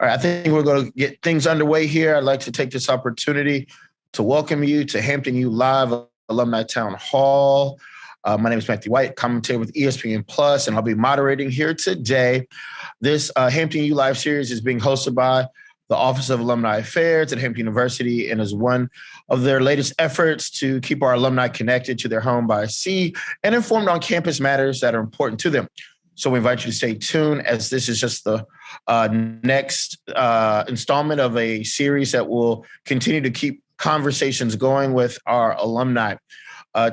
All right, I think we're going to get things underway here. I'd like to take this opportunity to welcome you to Hampton U Live Alumni Town Hall. My name is Matthew White, commentator with ESPN Plus, and I'll be moderating here today. This Hampton U Live series is being hosted by the Office of Alumni Affairs at Hampton University and is one of their latest efforts to keep our alumni connected to their home by sea and informed on campus matters that are important to them. So we invite you to stay tuned, as this is just the next installment of a series that will continue to keep conversations going with our alumni.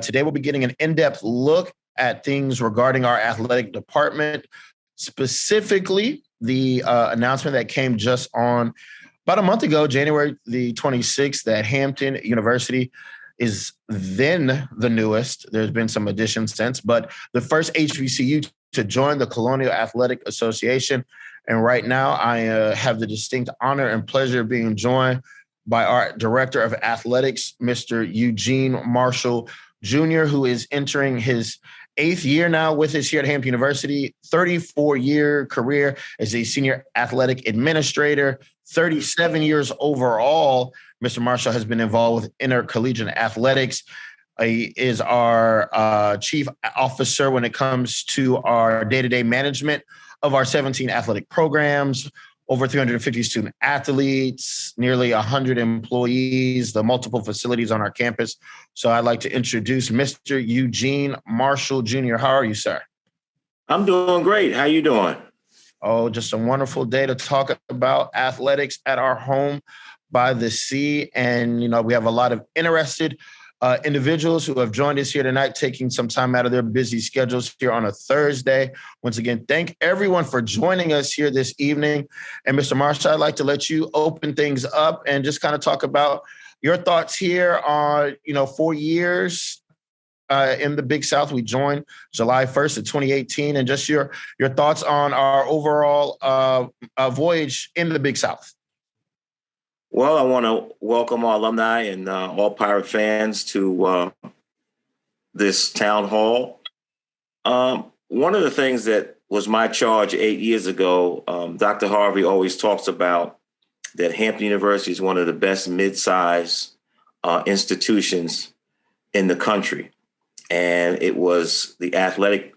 Today, we'll be getting an in-depth look at things regarding our athletic department, specifically the announcement that came just on about a month ago, January the 26th, that Hampton University is then the newest. There's been some additions since, but the first HBCU to join the Colonial Athletic Association. And right now, I have the distinct honor and pleasure of being joined by our Director of Athletics, Mr. Eugene Marshall Jr., who is entering his 8th year now with us here at Hampton University, 34-year career as a senior athletic administrator, 37 years overall. Mr. Marshall has been involved with intercollegiate athletics. He is our chief officer when it comes to our day-to-day management of our 17 athletic programs, over 350 student athletes, nearly 100 employees, the multiple facilities on our campus. So I'd like to introduce Mr. Eugene Marshall Jr. How are you, sir? I'm doing great. How you doing? Oh, just a wonderful day to talk about athletics at our home by the sea. And, we have a lot of interested individuals who have joined us here tonight, taking some time out of their busy schedules here on a Thursday. Once again, thank everyone for joining us here this evening. And Mr. Marshall, I'd like to let you open things up and just kind of talk about your thoughts here on, 4 years in the Big South. We joined July 1st of 2018, and just your thoughts on our overall voyage in the Big South. Well, I want to welcome our alumni and all Pirate fans to this town hall. One of the things that was my charge 8 years ago, Dr. Harvey always talks about that Hampton University is one of the best mid-size institutions in the country. And it was the athletic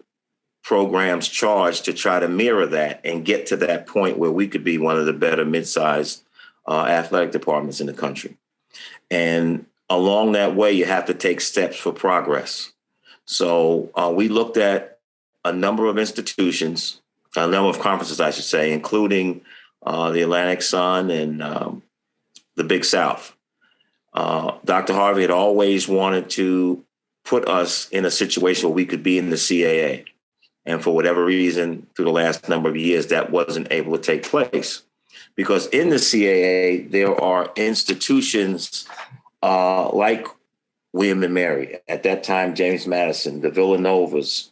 program's charge to try to mirror that and get to that point where we could be one of the better mid-sized athletic departments in the country. And along that way, you have to take steps for progress. So we looked at a number of institutions, a number of conferences, I should say, including the Atlantic Sun and the Big South. Dr. Harvey had always wanted to put us in a situation where we could be in the CAA. And for whatever reason, through the last number of years, that wasn't able to take place. Because in the CAA, there are institutions like William and Mary, at that time, James Madison, the Villanovas,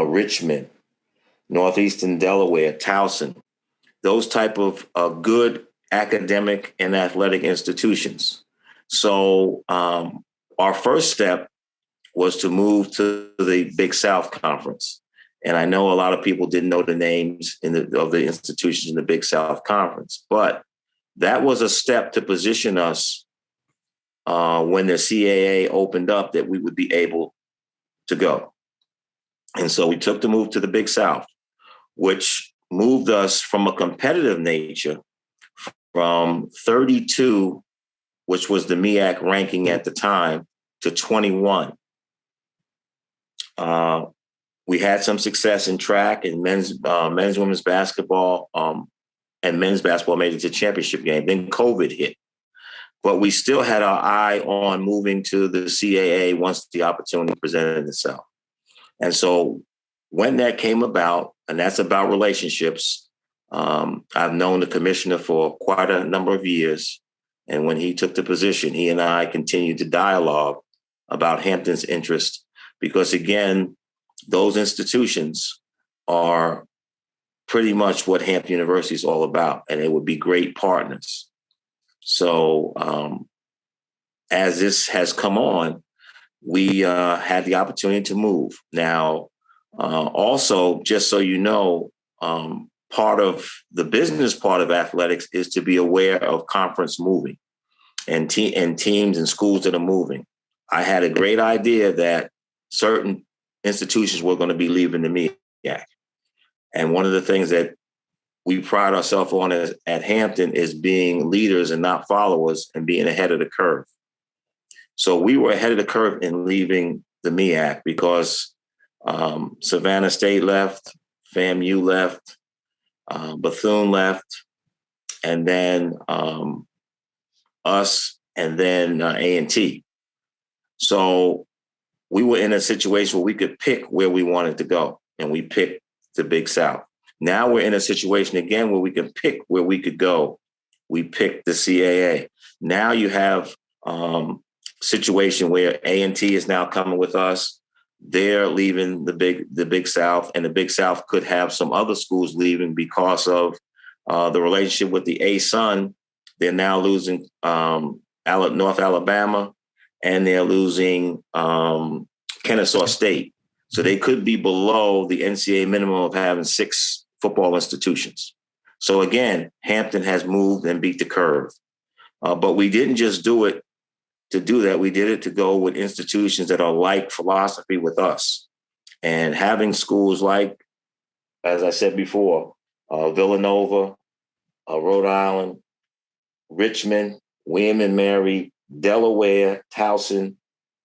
Richmond, Northeastern Delaware, Towson, those type of good academic and athletic institutions. So our first step was to move to the Big South Conference. And I know a lot of people didn't know the names of the institutions in the Big South Conference, but that was a step to position us when the CAA opened up that we would be able to go. And so we took the move to the Big South, which moved us from a competitive nature from 32, which was the MEAC ranking at the time, to 21. We had some success in track and men's, women's basketball, and men's basketball made it to the championship game. Then COVID hit. But we still had our eye on moving to the CAA once the opportunity presented itself. And so when that came about, and that's about relationships, I've known the commissioner for quite a number of years. And when he took the position, he and I continued to dialogue about Hampton's interest, because again, those institutions are pretty much what Hampton University is all about, and it would be great partners. So as this has come on, we had the opportunity to move. Now, also, just so you know, part of the business part of athletics is to be aware of conference moving and teams and schools that are moving. I had a great idea that certain institutions were going to be leaving the MEAC. And one of the things that we pride ourselves on at Hampton is being leaders and not followers and being ahead of the curve. So we were ahead of the curve in leaving the MEAC because Savannah State left, FAMU left, Bethune left, and then us, and then A&T. So we were in a situation where we could pick where we wanted to go, and we picked the Big South. Now we're in a situation again where we can pick where we could go. We picked the CAA. Now you have situation where A&T is now coming with us. They're leaving the Big South, and the Big South could have some other schools leaving because of the relationship with the A-Sun. They're now losing North Alabama, and they're losing Kennesaw State. So they could be below the NCAA minimum of having 6 football institutions. So again, Hampton has moved and beat the curve. But we didn't just do it to do that. We did it to go with institutions that are like philosophy with us. And having schools like, as I said before, Villanova, Rhode Island, Richmond, William and Mary, Delaware, Towson,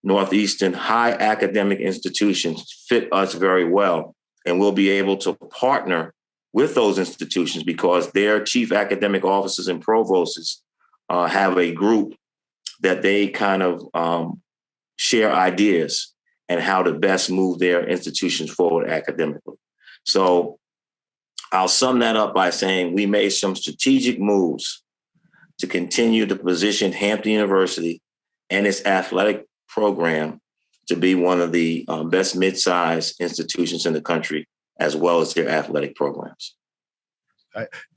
Northeastern, high academic institutions fit us very well. And we'll be able to partner with those institutions because their chief academic officers and provosts have a group that they kind of share ideas and how to best move their institutions forward academically. So I'll sum that up by saying we made some strategic moves to continue to position Hampton University and its athletic program to be one of the best mid-sized institutions in the country, as well as their athletic programs.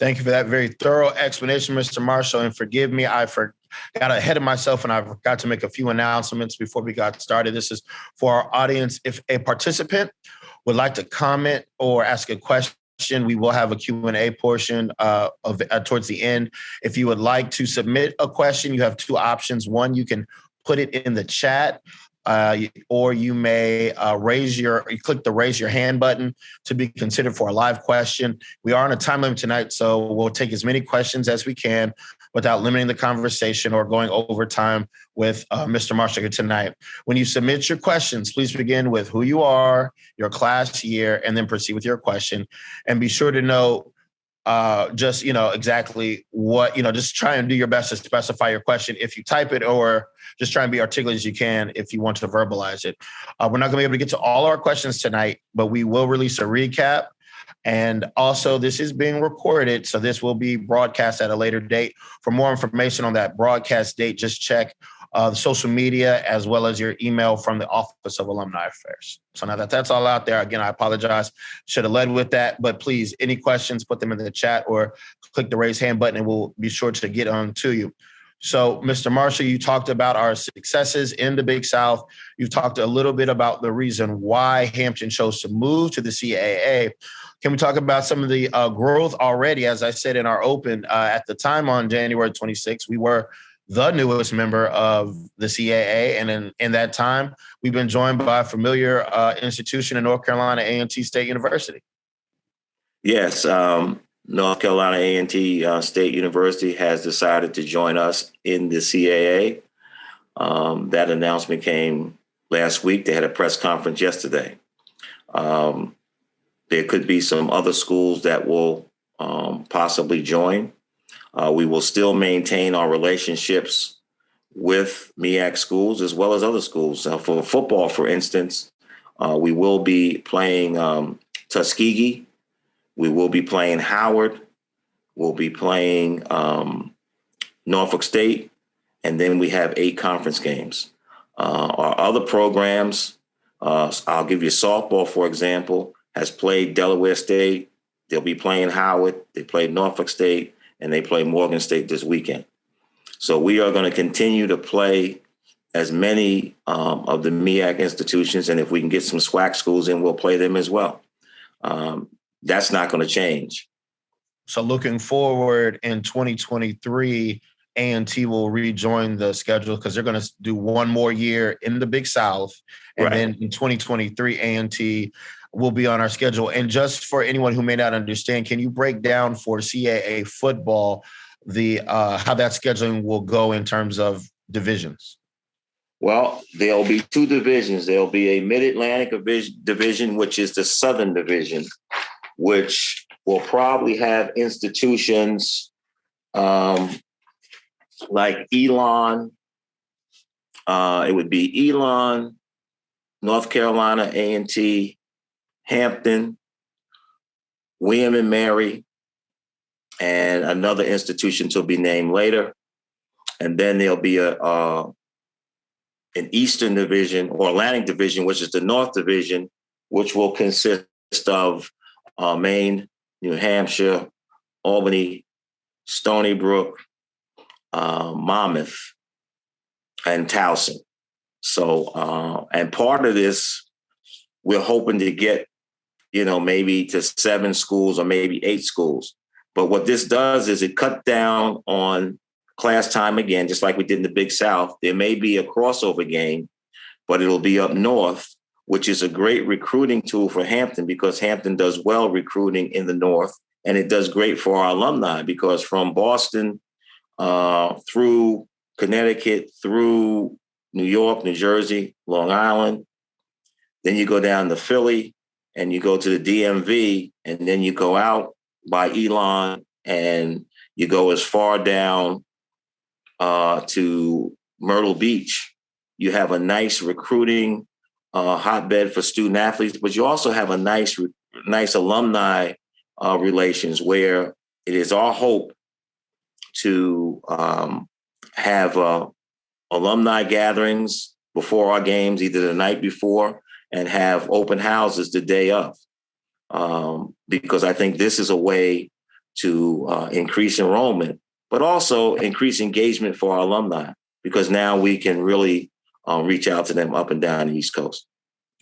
Thank you for that very thorough explanation, Mr. Marshall. And forgive me, I got ahead of myself and I forgot to make a few announcements before we got started. This is for our audience. If a participant would like to comment or ask a question, we will have a Q&A portion towards the end. If you would like to submit a question, you have 2 options. One, you can put it in the chat, or you may click the raise your hand button to be considered for a live question. We are on a time limit tonight, so we'll take as many questions as we can without limiting the conversation or going over time with Mr. Marshall tonight. When you submit your questions, please begin with who you are, your class year, and then proceed with your question. And be sure to know exactly what, just try and do your best to specify your question if you type it, or just try and be articulate as you can if you want to verbalize it. We're not going to be able to get to all our questions tonight, but we will release a recap. And also, this is being recorded, so this will be broadcast at a later date. For more information on that broadcast date, just check the social media as well as your email from the Office of Alumni Affairs. So now that that's all out there, again, I apologize. Should have led with that, but please, any questions, put them in the chat or click the raise hand button and we'll be sure to get on to you. So, Mr. Marshall, you talked about our successes in the Big South. You've talked a little bit about the reason why Hampton chose to move to the CAA. Can we talk about some of the growth already? As I said in our open, at the time on January 26th, we were the newest member of the CAA. And in that time, we've been joined by a familiar institution in North Carolina, A&T State University. Yes, North Carolina A&T State University has decided to join us in the CAA. That announcement came last week. They had a press conference yesterday. There could be some other schools that will possibly join. We will still maintain our relationships with MEAC schools as well as other schools. For football, for instance, we will be playing Tuskegee. We will be playing Howard. We'll be playing Norfolk State. And then we have 8 conference games. Our other programs, I'll give you softball, for example, has played Delaware State. They'll be playing Howard. They played Norfolk State, and they play Morgan State this weekend. So we are going to continue to play as many of the MEAC institutions. And if we can get some SWAC schools in, we'll play them as well. That's not going to change. So looking forward in 2023, A&T will rejoin the schedule because they're going to do one more year in the Big South. And Right. then in 2023, A&T will be on our schedule. And just for anyone who may not understand, can you break down for CAA football the how that scheduling will go in terms of divisions? Well, there'll be two divisions. There'll be a Mid-Atlantic division, which is the Southern Division, which will probably have institutions like Elon. It would be Elon, North Carolina A&T, Hampton, William and Mary, and another institution to be named later. And then there'll be an Eastern Division or Atlantic Division, which is the North Division, which will consist of Maine, New Hampshire, Albany, Stony Brook, Monmouth, and Towson. So, and part of this, we're hoping to get, maybe to 7 schools or maybe 8 schools. But what this does is it cut down on class time again, just like we did in the Big South. There may be a crossover game, but it'll be up north, which is a great recruiting tool for Hampton because Hampton does well recruiting in the north. And it does great for our alumni because from Boston through Connecticut, through New York, New Jersey, Long Island, then you go down to Philly and you go to the DMV, and then you go out by Elon and you go as far down to Myrtle Beach. You have a nice recruiting hotbed for student athletes, but you also have a nice alumni relations where it is our hope to have alumni gatherings before our games, either the night before, and have open houses the day of. Because I think this is a way to increase enrollment, but also increase engagement for our alumni, because now we can really reach out to them up and down the East Coast.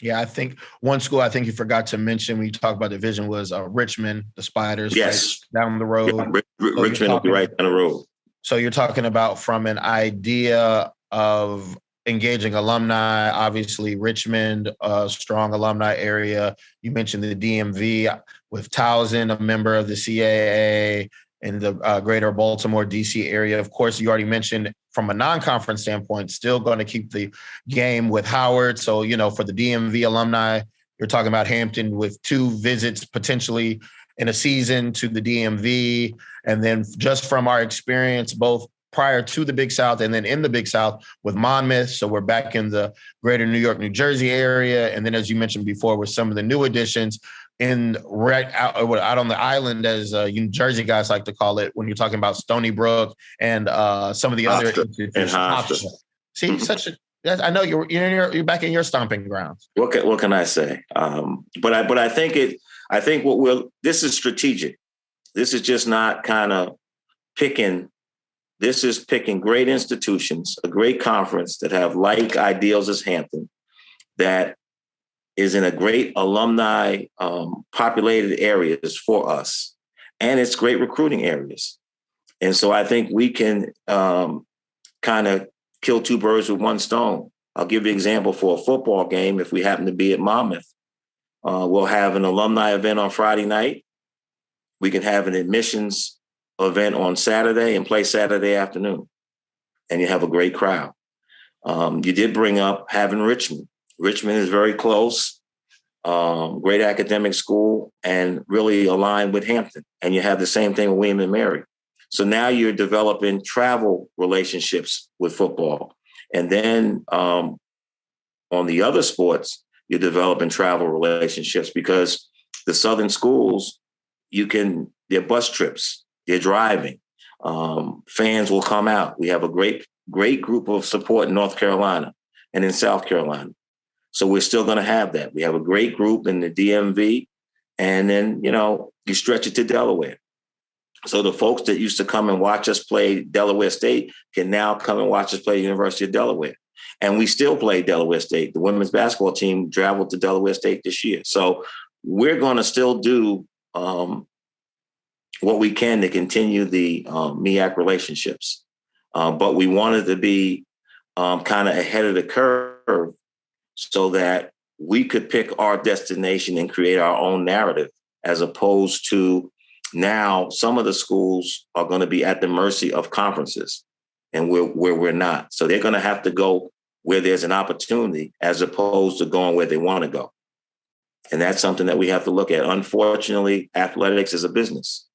Yeah, I think one school I think you forgot to mention when you talk about division was Richmond, the Spiders. Yes. Right down the road. Yeah, Richmond will be right down the road. So you're talking about from an idea of engaging alumni, obviously Richmond, strong alumni area. You mentioned the DMV with Towson, a member of the CAA, in the greater Baltimore, DC area. Of course, you already mentioned from a non-conference standpoint, still going to keep the game with Howard. So, for the DMV alumni, you're talking about Hampton with 2 visits potentially in a season to the DMV. And then just from our experience, both prior to the Big South and then in the Big South with Monmouth. So we're back in the greater New York, New Jersey area. And then, as you mentioned before, with some of the new additions in out on the island, as New Jersey guys like to call it, when you're talking about Stony Brook and some of the other institutions. See, I know you're back in your stomping grounds. What can I say? But I think this is strategic. This is just not kind of picking. This is picking great institutions, a great conference that have like ideals as Hampton, that is in a great alumni populated areas for us. And it's great recruiting areas. And so I think we can kind of kill 2 birds with 1 stone. I'll give you an example for a football game. If we happen to be at Monmouth, we'll have an alumni event on Friday night. We can have an admissions event on Saturday and play Saturday afternoon. And you have a great crowd. You did bring up having Richmond. Richmond is very close, great academic school, and really aligned with Hampton. And you have the same thing with William and Mary. So now you're developing travel relationships with football. And then on the other sports, you're developing travel relationships because the Southern schools, they're bus trips, they're driving. Fans will come out. We have a great group of support in North Carolina and in South Carolina. So we're still going to have that. We have a great group in the DMV, and then, you stretch it to Delaware. So the folks that used to come and watch us play Delaware State can now come and watch us play University of Delaware. And we still play Delaware State. The women's basketball team traveled to Delaware State this year. So we're going to still do what we can to continue the MEAC relationships. But we wanted to be kind of ahead of the curve so that we could pick our destination and create our own narrative, as opposed to now some of the schools are going to be at the mercy of conferences and where we're not. So they're going to have to go where there's an opportunity as opposed to going where they want to go. And that's something that we have to look at. Unfortunately, athletics is a business.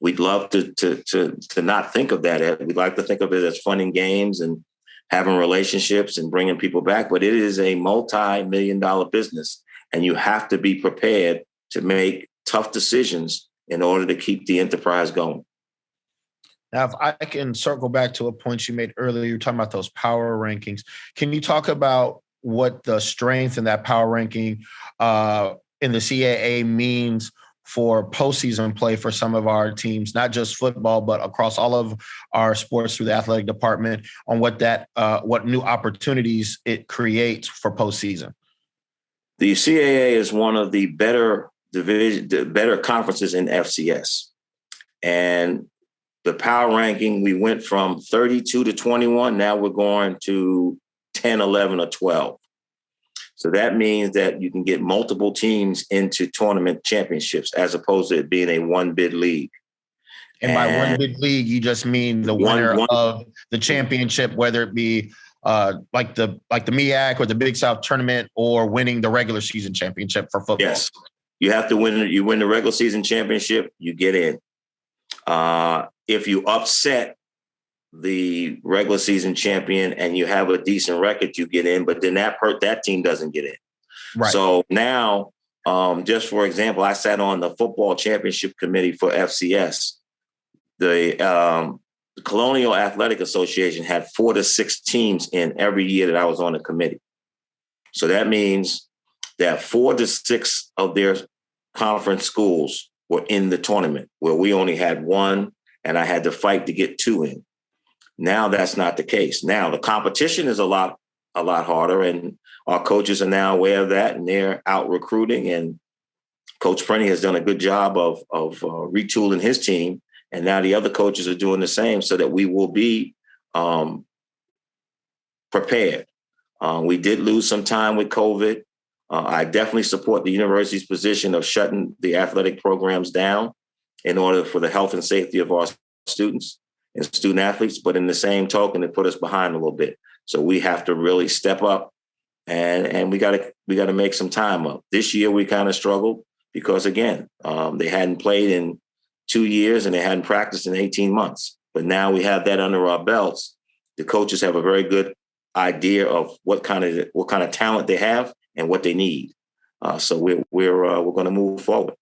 We'd love to not think of that. We'd like to think of it as fun and games and having relationships and bringing people back. But it is a multi-million-dollar business, and you have to be prepared to make tough decisions in order to keep the enterprise going. Now, if I can circle back to a point you made earlier, you're talking about those power rankings. Can you talk about what the strength in that power ranking in the CAA means for postseason play for some of our teams, not just football, but across all of our sports through the athletic department, on what new opportunities it creates for postseason? The CAA is one of the better conferences in FCS. And the power ranking, we went from 32 to 21. Now we're going to 10, 11, or 12. So that means that you can get multiple teams into tournament championships as opposed to it being a one-bid league. And by one-bid league, you just mean the winner of the championship, whether it be like the MEAC or the Big South tournament, or winning the regular season championship for football. Yes, you have to win. You win the regular season championship, you get in. If you upset the regular season champion and you have a decent record, you get in, but then that team doesn't get in. Right. So now, just for example, I sat on the football championship committee for FCS. The Colonial Athletic Association had 4 to 6 teams in every year that I was on the committee. So that means that 4 to 6 of their conference schools were in the tournament, where we only had 1, and I had to fight to get 2 in. Now that's not the case. Now the competition is a lot harder, and our coaches are now aware of that, and they're out recruiting. And Coach Prenny has done a good job of retooling his team, and now the other coaches are doing the same, so that we will be prepared. We did lose some time with COVID. I definitely support the university's position of shutting the athletic programs down in order for the health and safety of our students and student athletes. But in the same token, it put us behind a little bit. So we have to really step up, and we got to make some time up. This year we kind of struggled because, again, they hadn't played in 2 years and they hadn't practiced in 18 months. But now we have that under our belts. The coaches have a very good idea of what kind of talent they have and what they need. So we're going to move forward.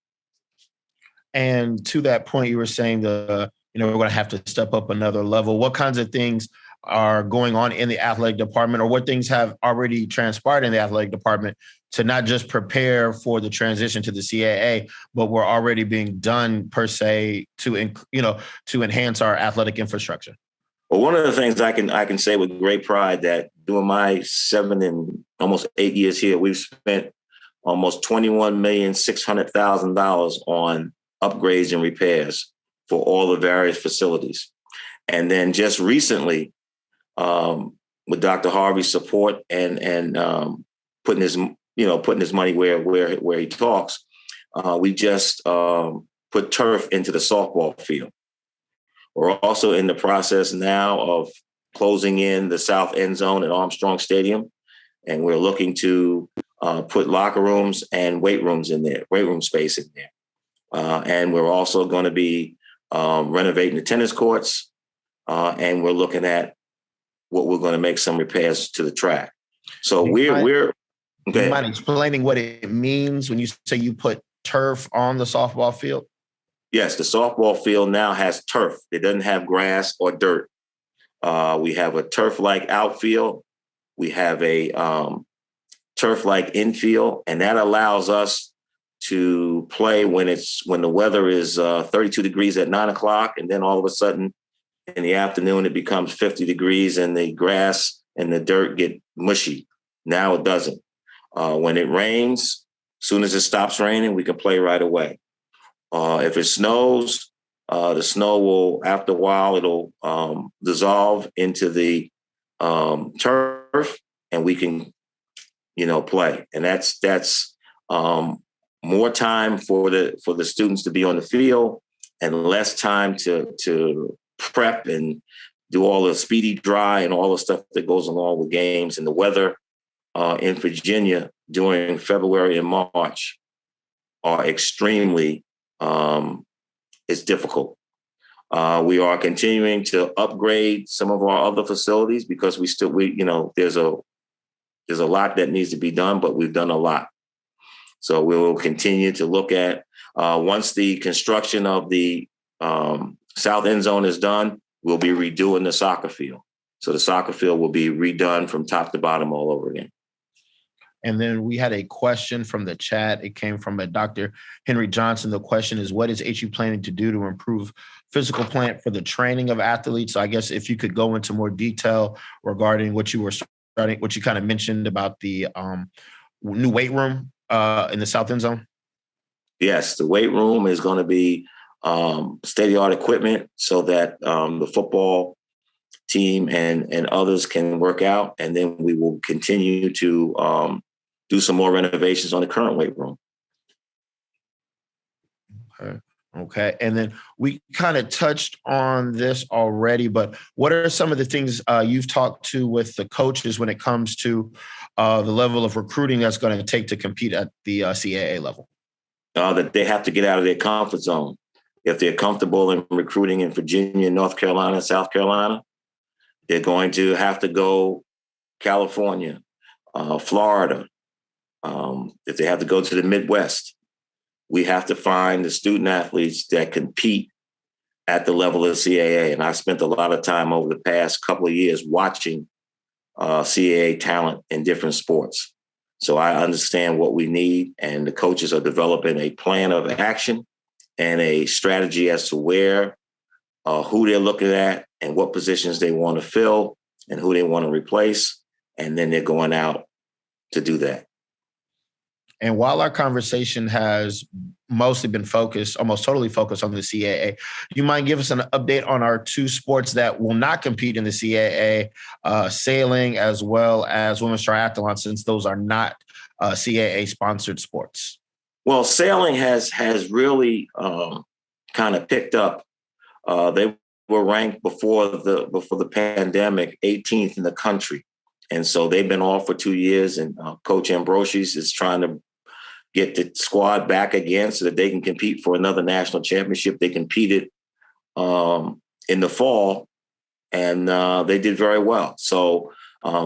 And to that point, you were saying we're going to have to step up another level. What kinds of things are going on in the athletic department, or what things have already transpired in the athletic department to not just prepare for the transition to the CAA, but we're already being done per se to enhance our athletic infrastructure? Well, one of the things I can say with great pride that during my 7 and almost 8 years here, we've spent almost $21,600,000 on upgrades and repairs for all the various facilities. And then just recently, with Dr. Harvey's support and putting his money where he talks, we just put turf into the softball field. We're also in the process now of closing in the south end zone at Armstrong Stadium, and we're looking to put locker rooms and weight room space in there. And we're also going to be renovating the tennis courts, and we're looking at what we're going to make some repairs to the track. So do you mind explaining what it means when you say you put turf on the softball field? Yes, the softball field now has turf. It doesn't have grass or dirt. We have a turf-like outfield. We have a turf-like infield, and that allows us to play when the weather is 32 degrees at 9 o'clock, and then all of a sudden in the afternoon it becomes 50 degrees and the grass and the dirt get mushy. Now it doesn't. When it rains, as soon as it stops raining, we can play right away. If it snows, the snow will, after a while, it'll dissolve into the turf, and we can, play. And that's more time for the students to be on the field, and less time to prep and do all the speedy dry and all the stuff that goes along with games. And the weather in Virginia during February and March are extremely, it's difficult. We are continuing to upgrade some of our other facilities because there's a lot that needs to be done, but we've done a lot. So we will continue to look at, once the construction of the south end zone is done, we'll be redoing the soccer field. So the soccer field will be redone from top to bottom all over again. And then we had a question from the chat. It came from a Dr. Henry Johnson. The question is, what is HU planning to do to improve physical plant for the training of athletes? So I guess if you could go into more detail regarding what you kind of mentioned about the new weight room in the south end zone. Yes, the weight room is going to be state-of-the-art equipment so that the football team and others can work out. And then we will continue to do some more renovations on the current weight room. Okay. And then we kind of touched on this already, but what are some of the things you've talked to with the coaches when it comes to the level of recruiting that's going to take to compete at the CAA level? That they have to get out of their comfort zone. If they're comfortable in recruiting in Virginia, North Carolina, South Carolina, they're going to have to go California, Florida. If they have to go to the Midwest, we have to find the student athletes that compete at the level of CAA. And I spent a lot of time over the past couple of years watching CAA talent in different sports. So I understand what we need, and the coaches are developing a plan of action and a strategy as to where, who they're looking at and what positions they want to fill and who they want to replace. And then they're going out to do that. And while our conversation has mostly been almost totally focused on the CAA, do you mind give us an update on our two sports that will not compete in the CAA, sailing as well as women's triathlon, since those are not CAA-sponsored sports? Well, sailing has really kind of picked up. They were ranked before the pandemic 18th in the country. And so they've been off for 2 years, and Coach Ambrosius is trying to get the squad back again so that they can compete for another national championship. They competed in the fall, and they did very well. So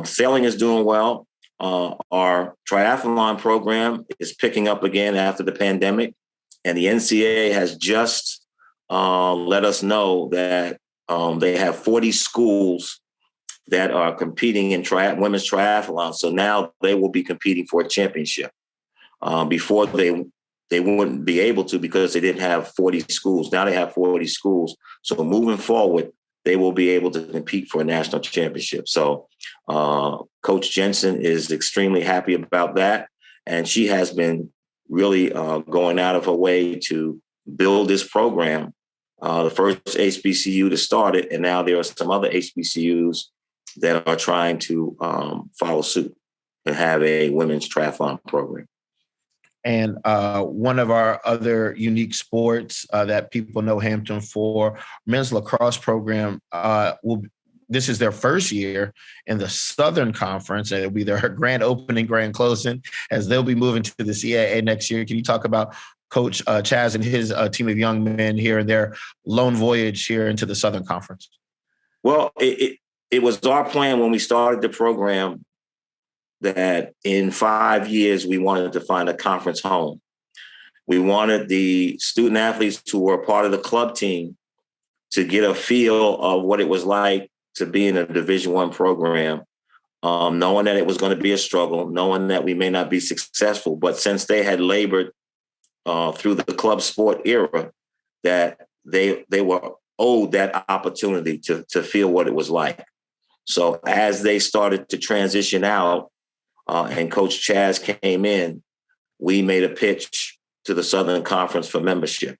sailing is doing well. Our triathlon program is picking up again after the pandemic, and the NCAA has just let us know that they have 40 schools that are competing in women's triathlon. So now they will be competing for a championship. Before they wouldn't be able to because they didn't have 40 schools. Now they have 40 schools. So moving forward, they will be able to compete for a national championship. So Coach Jensen is extremely happy about that. And she has been really going out of her way to build this program. The first HBCU to start it, and now there are some other HBCUs that are trying to follow suit and have a women's triathlon program. And one of our other unique sports that people know Hampton for, men's lacrosse program, this is their first year in the Southern Conference, and it'll be their grand opening, grand closing, as they'll be moving to the CAA next year. Can you talk about Coach Chaz and his team of young men here and their lone voyage here into the Southern Conference? Well, it was our plan when we started the program that in 5 years, we wanted to find a conference home. We wanted the student athletes who were part of the club team to get a feel of what it was like to be in a Division I program, knowing that it was going to be a struggle, knowing that we may not be successful. But since they had labored through the club sport era, that they were owed that opportunity to feel what it was like. So as they started to transition out, and Coach Chaz came in, we made a pitch to the Southern Conference for membership.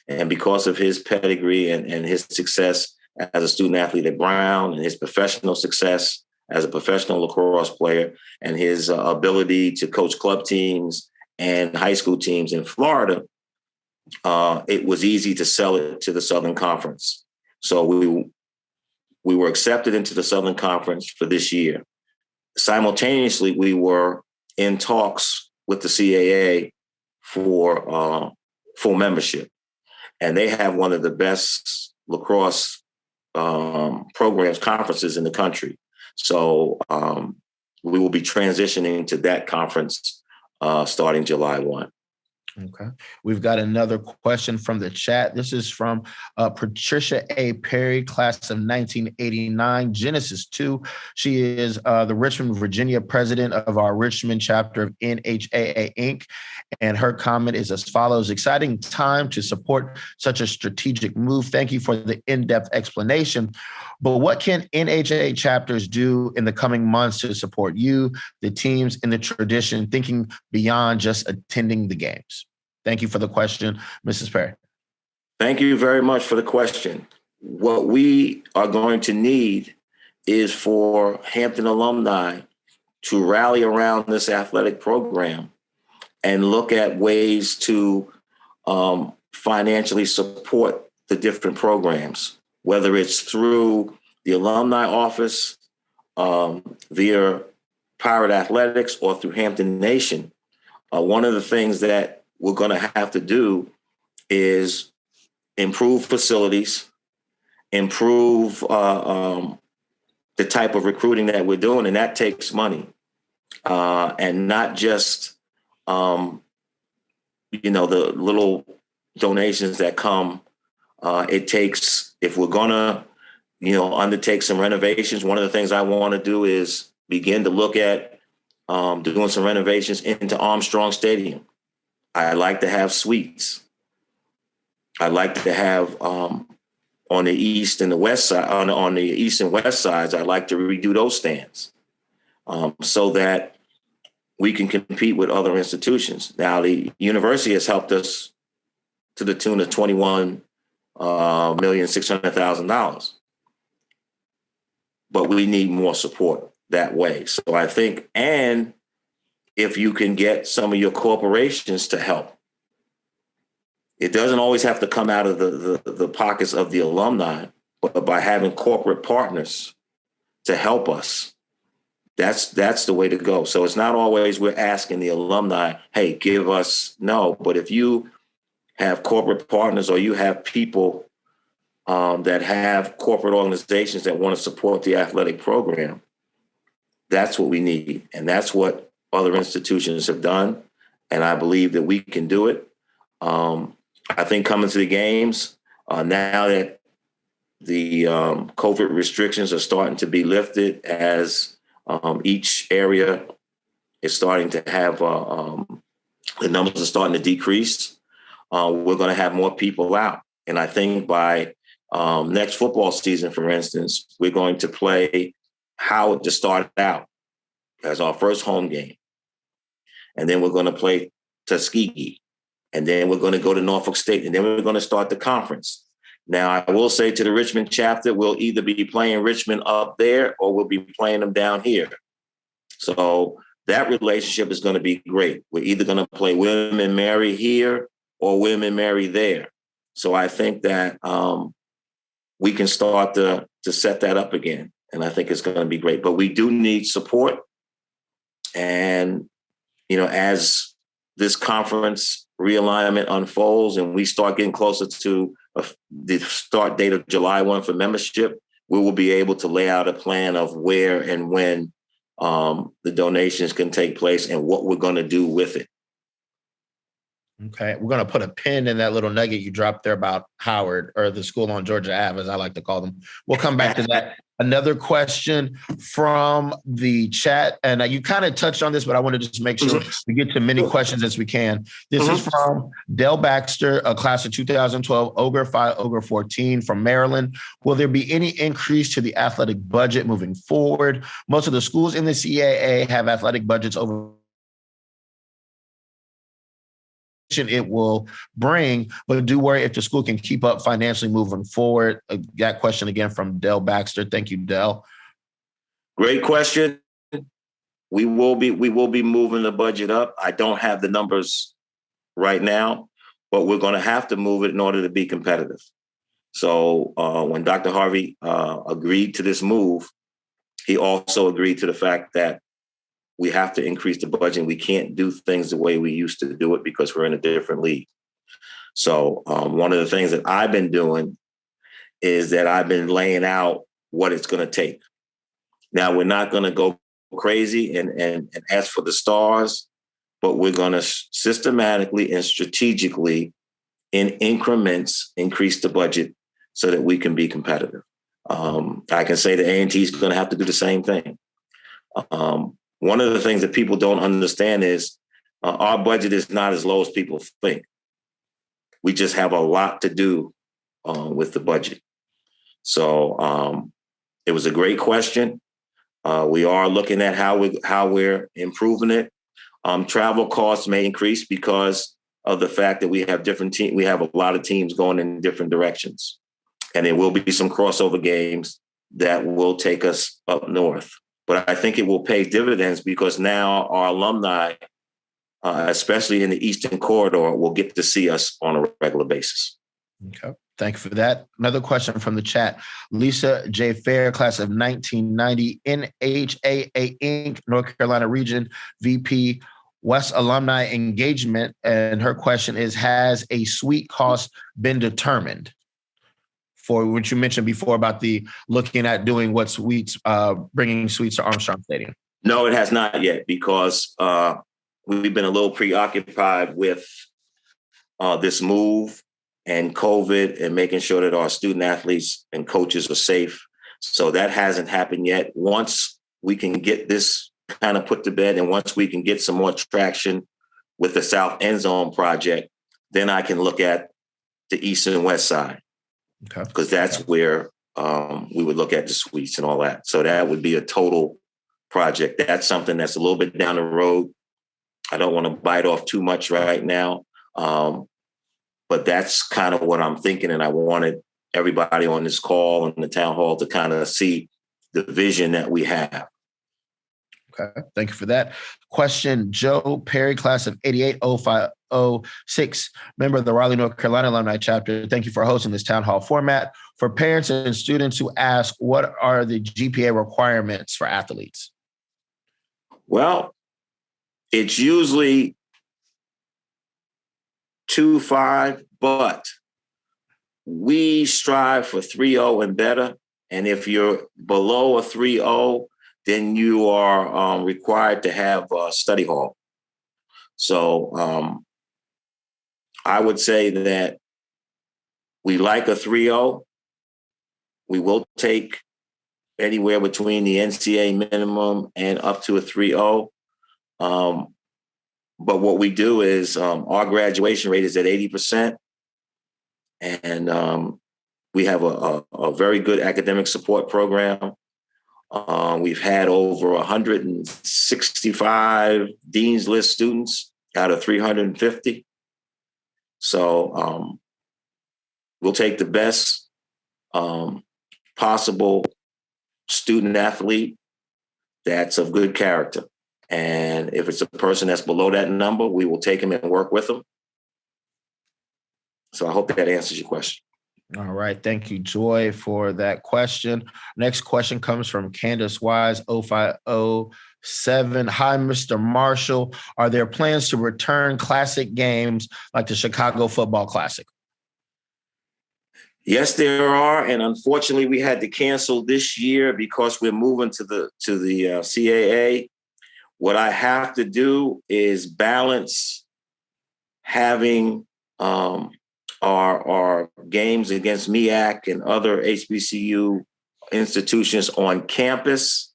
And because of his pedigree and his success as a student athlete at Brown and his professional success as a professional lacrosse player and his ability to coach club teams and high school teams in Florida, it was easy to sell it to the Southern Conference. So we were accepted into the Southern Conference for this year. Simultaneously, we were in talks with the CAA for full membership. And they have one of the best lacrosse programs, conferences in the country. So we will be transitioning to that conference starting July 1. Okay. We've got another question from the chat. This is from Patricia A. Perry, class of 1989, Genesis 2. She is the Richmond, Virginia president of our Richmond chapter of NHAA Inc. And her comment is as follows: exciting time to support such a strategic move. Thank you for the in-depth explanation. But what can NHAA chapters do in the coming months to support you, the teams, in the tradition, thinking beyond just attending the games? Thank you for the question, Mrs. Perry. Thank you very much for the question. What we are going to need is for Hampton alumni to rally around this athletic program and look at ways to financially support the different programs, whether it's through the alumni office, via Pirate Athletics, or through Hampton Nation. One of the things that we're going to have to do is improve facilities, improve the type of recruiting that we're doing, and that takes money, and not just the little donations that come. It takes, if we're going to undertake some renovations, one of the things I want to do is begin to look at doing some renovations into Armstrong Stadium. I like to have suites. I like to have on the east and the west side, on the east and west sides, I'd like to redo those stands so that we can compete with other institutions. Now, the university has helped us to the tune of $21,600,000, but we need more support that way. So I think, and if you can get some of your corporations to help. It doesn't always have to come out of the pockets of the alumni, but by having corporate partners to help us, that's the way to go. So it's not always we're asking the alumni, hey, give us, no. But if you have corporate partners or you have people that have corporate organizations that want to support the athletic program, that's what we need. And that's what other institutions have done, and I believe that we can do it. I think coming to the games, now that the COVID restrictions are starting to be lifted, as each area is starting to have, the numbers are starting to decrease, we're going to have more people out. And I think by next football season, for instance, we're going to play Howard to start out as our first home game. And then we're going to play Tuskegee. And then we're going to go to Norfolk State. And then we're going to start the conference. Now, I will say to the Richmond chapter, we'll either be playing Richmond up there or we'll be playing them down here. So that relationship is going to be great. We're either going to play William and Mary here or William and Mary there. So I think that we can start to set that up again. And I think it's going to be great. But we do need support. And as this conference realignment unfolds and we start getting closer to the start date of July 1 for membership, we will be able to lay out a plan of where and when the donations can take place and what we're going to do with it. Okay, we're going to put a pin in that little nugget you dropped there about Howard, or the school on Georgia Ave, as I like to call them. We'll come back to that. Another question from the chat, and you kind of touched on this, but I want to just make sure we get to many questions as we can. This is from Dell Baxter, a class of 2012, Ogre 5, Ogre 14 from Maryland. Will there be any increase to the athletic budget moving forward? Most of the schools in the CAA have athletic budgets over. it will bring, but do worry if the school can keep up financially moving forward. That question again from Dell Baxter. Thank you, Dell. Great question. We will be moving the budget up. I don't have the numbers right now, but we're going to have to move it in order to be competitive. So when Dr. Harvey agreed to this move, he also agreed to the fact that we have to increase the budget. We can't do things the way we used to do it because we're in a different league. So one of the things that I've been doing is that I've been laying out what it's going to take. Now, we're not going to go crazy and ask for the stars, but we're going to systematically and strategically in increments increase the budget so that we can be competitive. I can say that A&T is going to have to do the same thing. One of the things that people don't understand is our budget is not as low as people think. We just have a lot to do with the budget. So it was a great question. We are looking at how we're improving it. Travel costs may increase because of the fact that we have different teams. We have a lot of teams going in different directions, and there will be some crossover games that will take us up north. But I think it will pay dividends because now our alumni, especially in the Eastern Corridor, will get to see us on a regular basis. Okay. Thank you for that. Another question from the chat. Lisa J. Fair, class of 1990, NHAA Inc., North Carolina Region, VP, West Alumni Engagement. And her question is, has a suite cost been determined? For what you mentioned before about the looking at doing what suites, bringing suites to Armstrong Stadium. No, it has not yet because we've been a little preoccupied with this move and COVID and making sure that our student athletes and coaches are safe. So that hasn't happened yet. Once we can get this kind of put to bed and once we can get some more traction with the South End Zone project, then I can look at the East and West side. Okay. Because that's where we would look at the suites and all that. So that would be a total project. That's something that's a little bit down the road. I don't want to bite off too much right now. But that's kind of what I'm thinking. And I wanted everybody on this call and the town hall to kind of see the vision that we have. Okay. Thank you for that. Question, Joe Perry, class of 880506, member of the Raleigh, North Carolina Alumni Chapter. Thank you for hosting this town hall format. For parents and students who ask, what are the GPA requirements for athletes? Well, it's usually 2.5, but we strive for 3.0 and better. And if you're below a 3.0, then you are required to have a study hall. So I would say that we like a 3.0. We will take anywhere between the NCAA minimum and up to a 3.0. But what we do is our graduation rate is at 80%. And we have a very good academic support program. We've had over 165 Dean's List students out of 350. So we'll take the best possible student athlete that's of good character. And if it's a person that's below that number, we will take them and work with them. So I hope that answers your question. All right. Thank you, Joy, for that question. Next question comes from Candace Wise, 0507. Hi, Mr. Marshall. Are there plans to return classic games like the Chicago Football Classic? Yes, there are. And unfortunately, we had to cancel this year because we're moving to the CAA. What I have to do is balance having our games against MEAC and other HBCU institutions on campus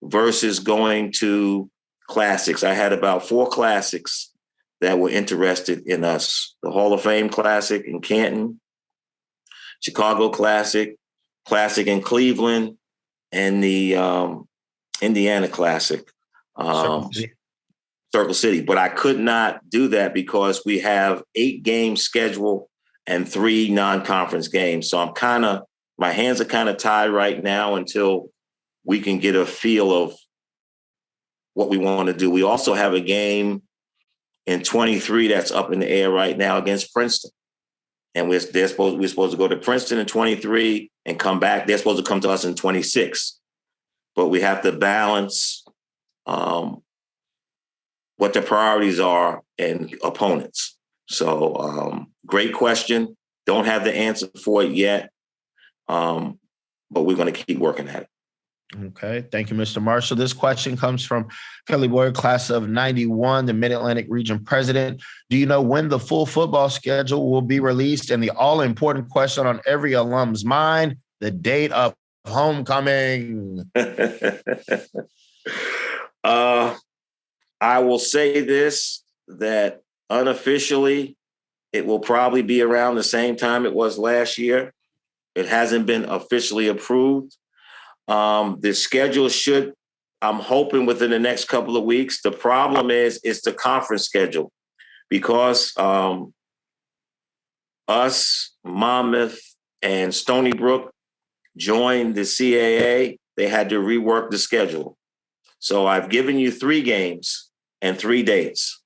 versus going to classics. I had about 4 classics that were interested in us. The Hall of Fame Classic in Canton, Chicago Classic in Cleveland, and the Indiana Classic. Circle City, but I could not do that because we have 8 games scheduled and 3 non-conference games. So my hands are kind of tied right now until we can get a feel of what we want to do. We also have a game in 23 that's up in the air right now against Princeton. And we're supposed to go to Princeton in 23 and come back. They're supposed to come to us in 26. But we have to balance what the priorities are and opponents. So great question. Don't have the answer for it yet, but we're going to keep working at it. Okay. Thank you, Mr. Marshall. This question comes from Kelly Boyd, class of 91, the Mid-Atlantic region president. Do you know when the full football schedule will be released? And the all-important question on every alum's mind, the date of homecoming. I will say this, that unofficially, it will probably be around the same time it was last year. It hasn't been officially approved. The schedule I'm hoping within the next couple of weeks. The problem is it's the conference schedule because us, Monmouth, and Stony Brook joined the CAA. They had to rework the schedule. So I've given you 3 games and 3 dates.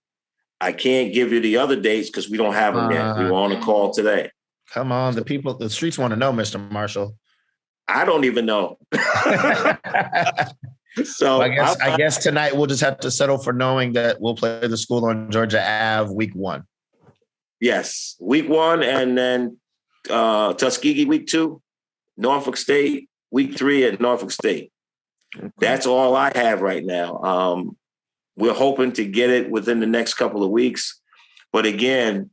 I can't give you the other dates because we don't have them yet. We were on a call today. Come on, the streets want to know, Mr. Marshall. I don't even know. So well, I guess tonight we'll just have to settle for knowing that we'll play the school on Georgia Ave week 1. Yes, week 1, and then Tuskegee week 2, Norfolk State week 3 at Norfolk State. Okay. That's all I have right now. We're hoping to get it within the next couple of weeks, but again,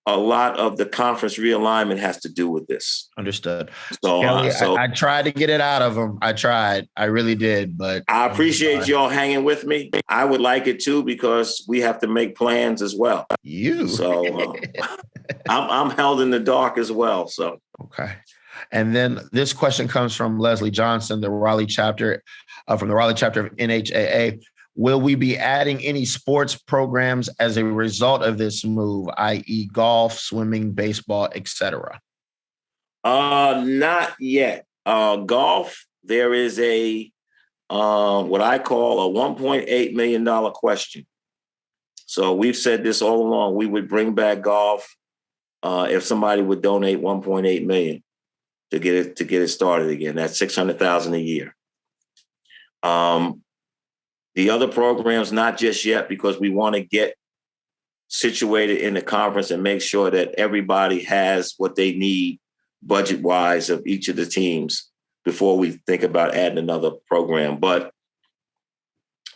a lot of the conference realignment has to do with this. Understood. So, Kelly, I tried to get it out of them. I tried. I really did. But I appreciate y'all hanging with me. I would like it too because we have to make plans as well. So I'm held in the dark as well. So okay. And then this question comes from Leslie Johnson, the Raleigh chapter, from the Raleigh chapter of NHAA. Will we be adding any sports programs as a result of this move, i.e. golf, swimming, baseball, etc.? Not yet. Golf, there is a what I call a $1.8 million question. So we've said this all along. We would bring back golf if somebody would donate $1.8 million to get it started again. That's $600,000 a year. The other programs, not just yet, because we want to get situated in the conference and make sure that everybody has what they need budget-wise of each of the teams before we think about adding another program. But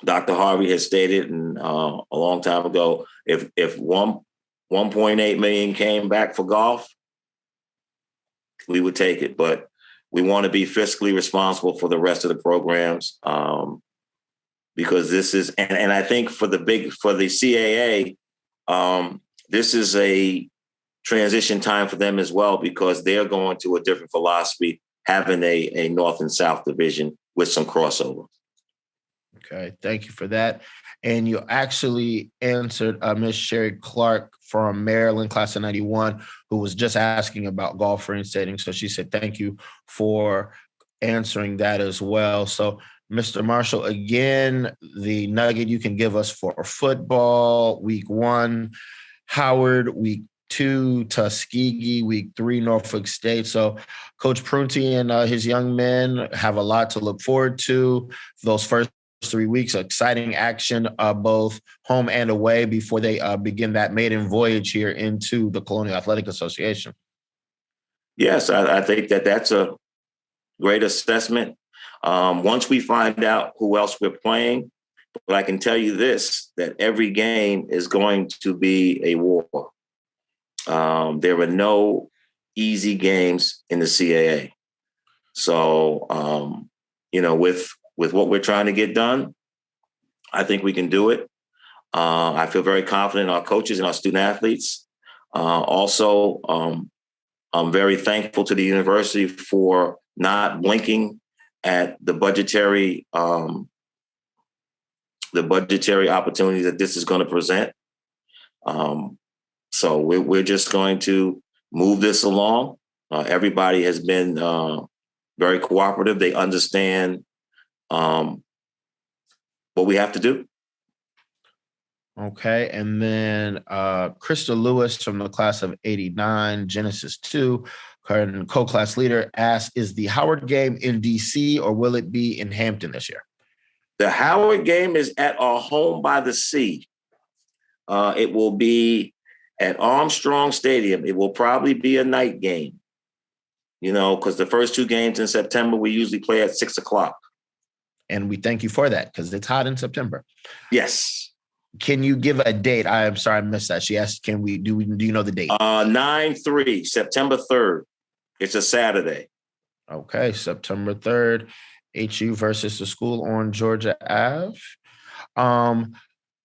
Dr. Harvey has stated a long time ago, if 1.8 million came back for golf, we would take it. But we want to be fiscally responsible for the rest of the programs. Because this is, and I think for the CAA, this is a transition time for them as well, because they're going to a different philosophy, having a North and South division with some crossover. Okay, thank you for that. And you actually answered Miss Sherry Clark from Maryland, class of 91, who was just asking about golf reinstating. So she said, thank you for answering that as well. So Mr. Marshall, again, the nugget you can give us for football, week 1, Howard, week 2, Tuskegee, week 3, Norfolk State. So Coach Prunty and his young men have a lot to look forward to. Those first 3 weeks, exciting action, both home and away, before they begin that maiden voyage here into the Colonial Athletic Association. Yes, I think that's a great assessment. Once we find out who else we're playing, but I can tell you this, that every game is going to be a war. There are no easy games in the CAA. So, with what we're trying to get done, I think we can do it. I feel very confident in our coaches and our student athletes. Also, I'm very thankful to the university for not blinking at the budgetary the budgetary opportunities that this is going to present. So we're just going to move this along. Everybody has been very cooperative. They understand what we have to do. Okay. And then Krista Lewis from the class of 89, Genesis 2, current co-class leader, asks, is the Howard game in DC or will it be in Hampton this year? The Howard game is at our home by the sea. It will be at Armstrong Stadium. It will probably be a night game, because the first two games in September, we usually play at 6:00. And we thank you for that because it's hot in September. Yes. Can you give a date? I am sorry, I missed that. She asked, do you know the date? 9/3, September 3rd. It's a Saturday. Okay, September 3rd, HU versus the school on Georgia Ave.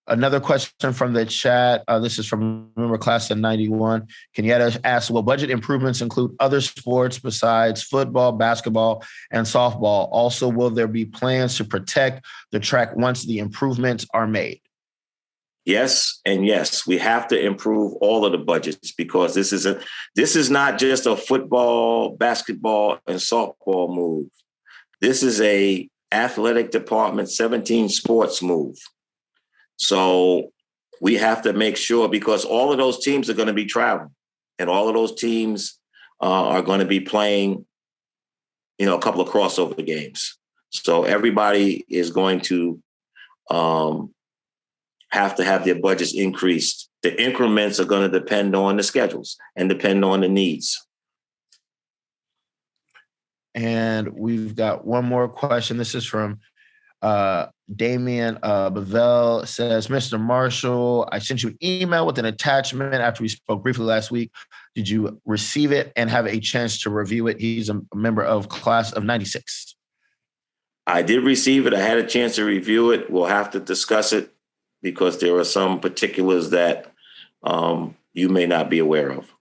Another question from the chat. This is from class of 91. Can you ask, will budget improvements include other sports besides football, basketball, and softball? Also, will there be plans to protect the track once the improvements are made? Yes, and yes, we have to improve all of the budgets because this is not just a football, basketball, and softball move. This is a athletic department, 17 sports move. So we have to make sure because all of those teams are going to be traveling and all of those teams are going to be playing, a couple of crossover games. So everybody is going to have to have their budgets increased. The increments are going to depend on the schedules and depend on the needs. And we've got one more question. This is from Damian Bavell. Says, Mr. Marshall, I sent you an email with an attachment after we spoke briefly last week. Did you receive it and have a chance to review it? He's a member of class of 96. I did receive it. I had a chance to review it. We'll have to discuss it because there are some particulars that you may not be aware of.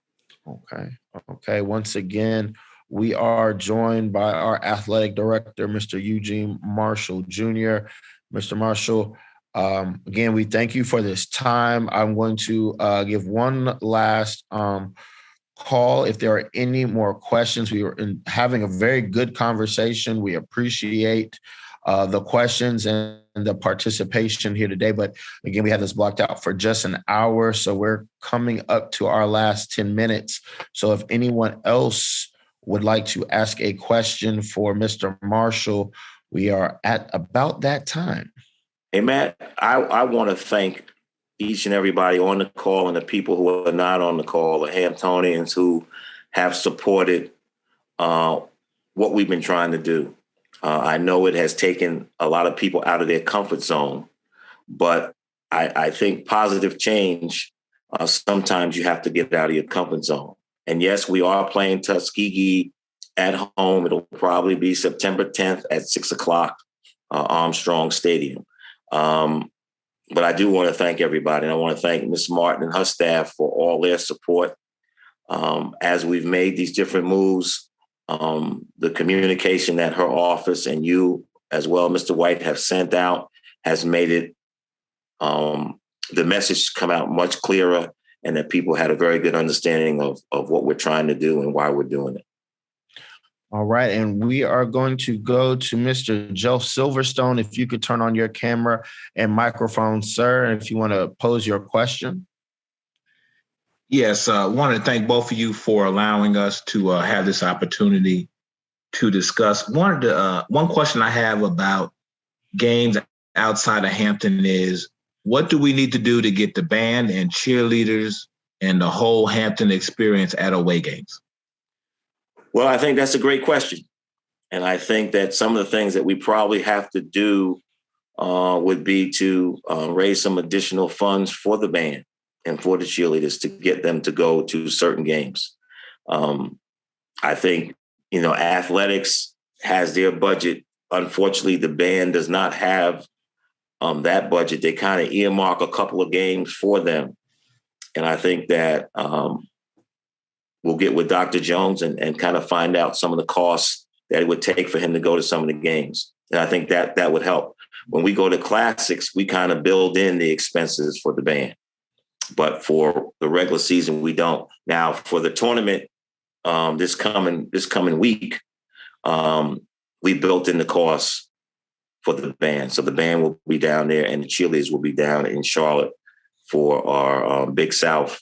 Okay. Once again, we are joined by our athletic director, Mr. Eugene Marshall Jr. Mr. Marshall, again, we thank you for this time. I'm going to give one last call if there are any more questions. We were having a very good conversation. We appreciate the questions and the participation here today. But again, we had this blocked out for just an hour. So we're coming up to our last 10 minutes. So if anyone else would like to ask a question for Mr. Marshall, we are at about that time. Hey, Matt, I want to thank each and everybody on the call and the people who are not on the call, the Hamptonians who have supported what we've been trying to do. I know it has taken a lot of people out of their comfort zone, but I think positive change, sometimes you have to get out of your comfort zone. And yes, we are playing Tuskegee at home. It'll probably be September 10th at 6:00, Armstrong Stadium. But I do want to thank everybody. And I want to thank Ms. Martin and her staff for all their support. As we've made these different moves, the communication that her office and you as well, Mr. White, have sent out has made it, the message come out much clearer and that people had a very good understanding of what we're trying to do and why we're doing it. All right. And we are going to go to Mr. Joe Silverstone. If you could turn on your camera and microphone, sir, if you want to pose your question. Yes, I want to thank both of you for allowing us to have this opportunity to discuss. One question I have about games outside of Hampton is, what do we need to do to get the band and cheerleaders and the whole Hampton experience at away games? Well, I think that's a great question. And I think that some of the things that we probably have to do would be to raise some additional funds for the band and for the cheerleaders to get them to go to certain games. I think, athletics has their budget. Unfortunately, the band does not have that budget. They kind of earmark a couple of games for them. And I think that we'll get with Dr. Jones and kind of find out some of the costs that it would take for him to go to some of the games. And I think that would help. when we go to classics, we kind of build in the expenses for the band. But for the regular season, we don't. Now, for the tournament, this coming week, we built in the costs for the band. So the band will be down there, and the cheerleaders will be down in Charlotte for our Big South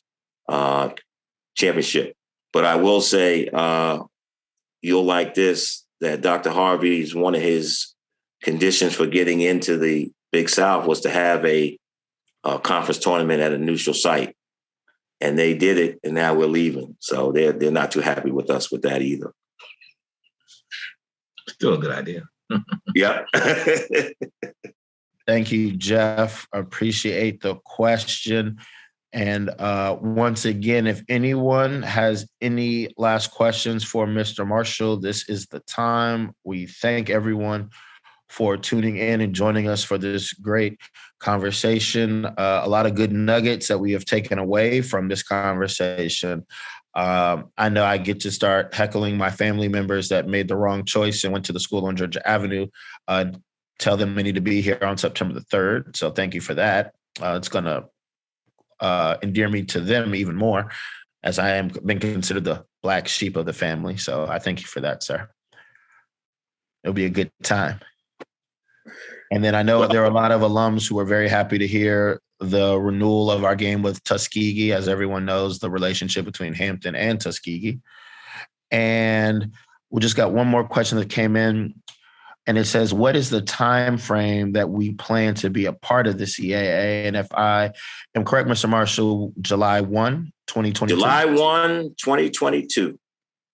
championship. But I will say, you'll like this, that Dr. Harvey's one of his conditions for getting into the Big South was to have a conference tournament at a neutral site. And they did it, and now we're leaving. So they're not too happy with us with that either. Still a good idea. Yeah. Thank you, Jeff. Appreciate the question. And once again, if anyone has any last questions for Mr. Marshall, this is the time. We thank everyone for tuning in and joining us for this great conversation. A lot of good nuggets that we have taken away from this conversation. I know I get to start heckling my family members that made the wrong choice and went to the school on Georgia Avenue. Tell them they need to be here on September the 3rd. So thank you for that. It's going to endear me to them even more, as I am been considered the black sheep of the family. So I thank you for that, sir. It'll be a good time. And then I know there are a lot of alums who are very happy to hear the renewal of our game with Tuskegee. As everyone knows, the relationship between Hampton and Tuskegee. And we just got one more question that came in. And it says, what is the time frame that we plan to be a part of the CAA? And if I am correct, Mr. Marshall, July 1, 2022. July 1, 2022.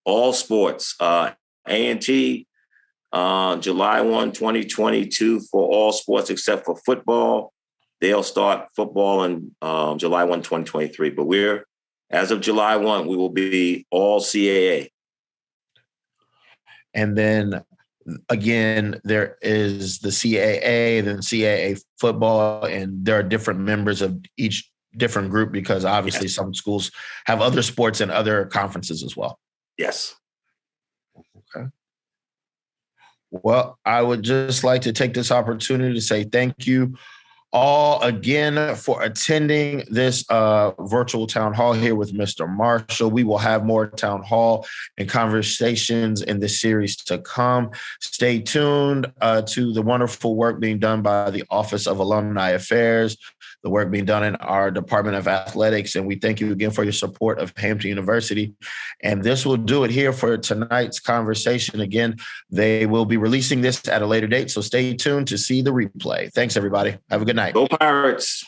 All sports. A&T, July 1, 2022 for all sports except for football. They'll start football on July 1, 2023. But as of July 1, we will be all CAA. And then again, there is the CAA, then CAA football, and there are different members of each different group because obviously some schools have other sports and other conferences as well. Yes. Okay. Well, I would just like to take this opportunity to say thank you all again for attending this virtual town hall here with Mr. Marshall. We will have more town hall and conversations in this series to come. Stay tuned to the wonderful work being done by the Office of Alumni Affairs, the work being done in our Department of Athletics. And we thank you again for your support of Hampton University. And this will do it here for tonight's conversation. Again, they will be releasing this at a later date, so stay tuned to see the replay. Thanks, everybody. Have a good night. Go Pirates.